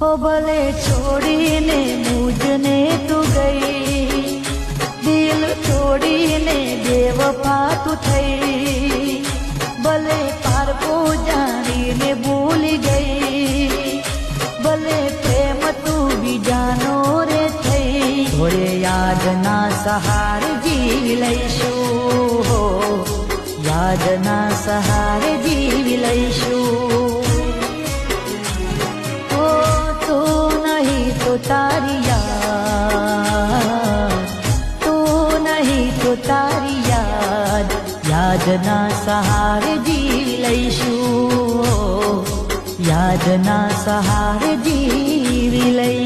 हो भले छोड़ीने मुझने तू गई, दिल छोड़ीने बेवफा तू थई, भले पारको जाणीने भूली गई, भले प्रेम तू बीजानो रे थई। थोड़े यादना सहारे जीवी लईशुं, यादना सहारे जीवी लईशुं। तो तारी याद, तू नहीं तो तारी याद, यादना सहारे जीवी लईशुं, यादना सहारे जीवी लईशुं।